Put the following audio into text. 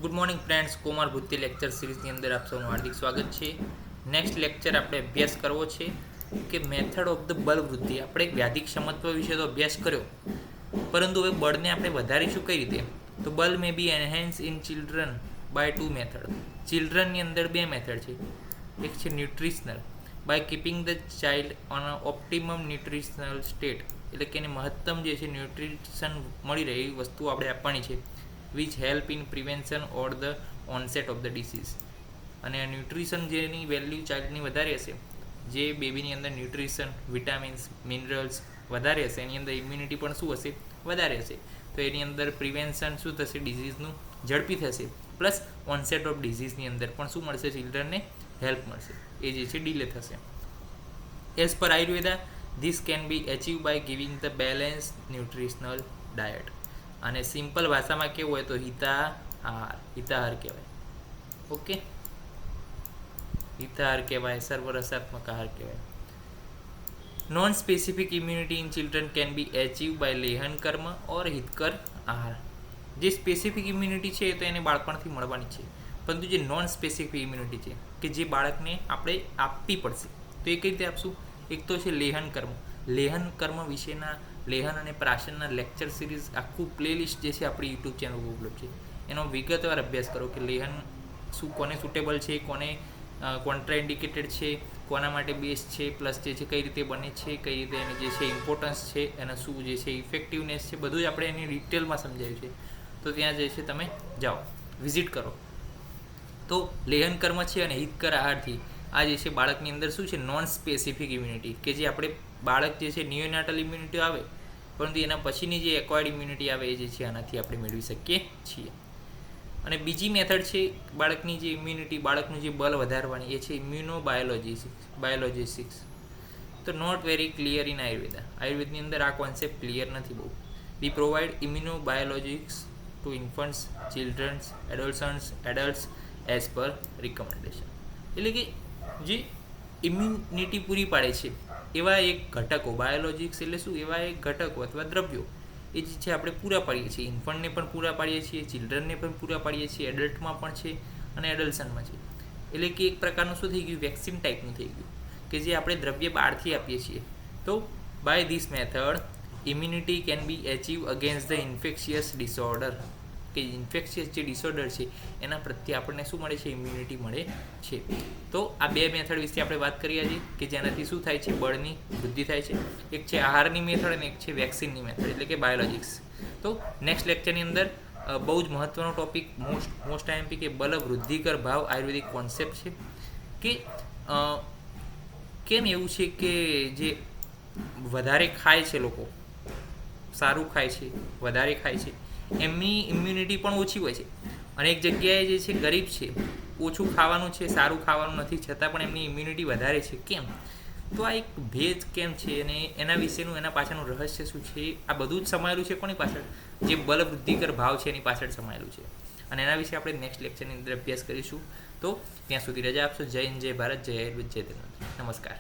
Good morning friends, કોમાર ભૂતિ lecture સિરીઝની અંદર આપ સૌનું હાર્દિક સ્વાગત છે. નેક્સ્ટ લેક્ચર આપણે અભ્યાસ કરવો છે કે મેથડ ઓફ ધ બળ વૃદ્ધિ. આપણે વ્યાધિક ક્ષમત્વ વિશે તો અભ્યાસ કર્યો, પરંતુ હવે બળને આપણે વધારીશું કઈ રીતે? તો બલ may be enhanced in children by two method. ચિલ્ડ્રનની અંદર બે મેથડ છે. એક છે nutritional, by keeping the child on a optimum nutritional state, એટલે કે એને મહત્તમ જે છે ન્યુટ્રિશન મળી રહે એવી વસ્તુઓ આપણે આપવાની છે, which help in prevention or the onset of the disease. અને ન્યુટ્રિશન જેની વેલ્યુ ચાઇલ્ડની વધારે હશે, જે બેબીની અંદર ન્યુટ્રિશન, વિટામિન્સ, મિનરલ્સ વધારે હશે, એની અંદર ઇમ્યુનિટી પણ શું હશે? વધારે હશે. તો એની અંદર પ્રિવેન્શન શું થશે? ડિઝીઝનું ઝડપી થશે, પ્લસ ઓનસેટ ઓફ ડિઝીઝની અંદર પણ શું મળશે? ચિલ્ડ્રનને હેલ્પ મળશે, એ જે છે ડીલે થશે. As per Ayurveda, this can be achieve by giving the balance nutritional diet. અને સિમ્પલ ભાષામાં કેવું હોય તો હિતાહાર કહેવાય. ઓકે, હિતાહાર કહેવાય, સર્વરસાત્મક આહાર કહેવાય. Non specific immunity in children can be achieve by લેહન કર્મ ઓર હિતકર આહાર. જે સ્પેસિફિક ઇમ્યુનિટી છે એ તો એને બાળપણથી મળવાની છે, પરંતુ જે નોન સ્પેસિફિક ઇમ્યુનિટી છે કે જે બાળકને આપણે આપવી પડશે, તો એ કઈ રીતે આપશું? એક તો છે લેહન કર્મ. લેહન કર્મ વિશેના લેહન અને પ્રાશનના લેક્ચર સિરીઝ આખું પ્લેલિસ્ટ જે છે આપણી યુટ્યુબ ચેનલ ઉપર ઉપલબ્ધ છે. એનો વિગતવાર અભ્યાસ કરો કે લેહન શું, કોને સુટેબલ છે, કોને કોન્ટ્રાઇન્ડિકેટેડ છે, કોના માટે બેસ્ટ છે, પ્લસ જે છે કઈ રીતે બને છે, કઈ રીતે એની જે છે ઇમ્પોર્ટન્સ છે, એના શું જે છે ઇફેક્ટિવનેસ છે, બધું જ આપણે એની ડિટેલમાં સમજાવ્યું છે. તો ત્યાં જે છે તમે જાઓ, વિઝિટ કરો. તો લેહન કર્મ છે અને હિતકર આહારથી આ જે છે બાળકની અંદર શું છે? નોન સ્પેસિફિક ઇમ્યુનિટી, કે જે આપણે બાળક જે છે નિયોનાટલ ઇમ્યુનિટી આવે, પરંતુ એના પછીની જે એક્વાયર્ડ ઇમ્યુનિટી આવે એ જે છે આનાથી આપણે મેળવી શકીએ છીએ. અને બીજી મેથડ છે બાળકની જે ઇમ્યુનિટી, બાળકનું જે બળ વધારવાની, એ છે બાયોલોજિસ્ટિક્સ. તો not very clear in Ayurveda. આયુર્વેદની અંદર આ કોન્સેપ્ટ ક્લિયર નથી બહુ. We provide immunobiologics to infants, childrens, adults as per recommendation. એટલે કે જે ઇમ્યુનિટી પૂરી પાડે છે એવા એક ઘટકો, બાયોલોજિક્સ એટલે શું? એવા એક ઘટકો અથવા દ્રવ્યો એ જે છે આપણે પૂરા પાડીએ છીએ. ઇન્ફન્ટને પણ પૂરા પાડીએ છીએ, ચિલ્ડ્રનને પણ પૂરા પાડીએ છીએ, એડલ્ટમાં પણ છે અને એડલ્સનમાં છે. એટલે કે એક પ્રકારનું શું થઈ ગયું? વેક્સિન ટાઈપનું થઈ ગયું, કે જે આપણે દ્રવ્ય બહારથી આપીએ છીએ. તો by this method immunity can be achieve against the infectious disorder, કે ઇન્ફેક્શિયસ જે ડિસઓર્ડર છે એના પ્રત્યે આપણને શું મળે છે? ઇમ્યુનિટી મળે છે. તો આ બે મેથડ વિશે આપણે વાત કરીએ છીએ કે જેનાથી શું થાય છે? બળની વૃદ્ધિ થાય છે. એક છે આહારની મેથડ અને એક છે વેક્સિનની મેથડ, એટલે કે બાયોલોજિક્સ. તો નેક્સ્ટ લેક્ચરની અંદર બહુ જ મહત્વનો ટોપિક, મોસ્ટ આઈએમપી, કે બલ વૃદ્ધિકર ભાવ આયુર્વેદિક કોન્સેપ્ટ છે. કે કેમ એવું છે કે જે વધારે ખાય છે લોકો, સારું ખાય છે, વધારે ખાય છે, એમની ઇમ્યુનિટી પણ ઓછી હોય છે. અનેક જગ્યાએ જે છે ગરીબ છે, ઓછું ખાવાનું છે, સારું ખાવાનું નથી, છતાં પણ એમની ઇમ્યુનિટી વધારે છે. કેમ? તો આ એક ભેદ કેમ છે અને એના વિશેનું, એના પાછળનું રહસ્ય શું છે? આ બધું જ સમાયેલું છે કોની પાછળ? જે બલ વૃદ્ધિકર ભાવ છે એની પાછળ સમાયેલું છે. અને એના વિશે આપણે નેક્સ્ટ લેક્ચરની અંદર અભ્યાસ કરીશું. તો ત્યાં સુધી રજા આપશો. જય હિન્દ, જય ભારત, જય આયુર્વેદ, જય ધન્વંતરી. નમસ્કાર.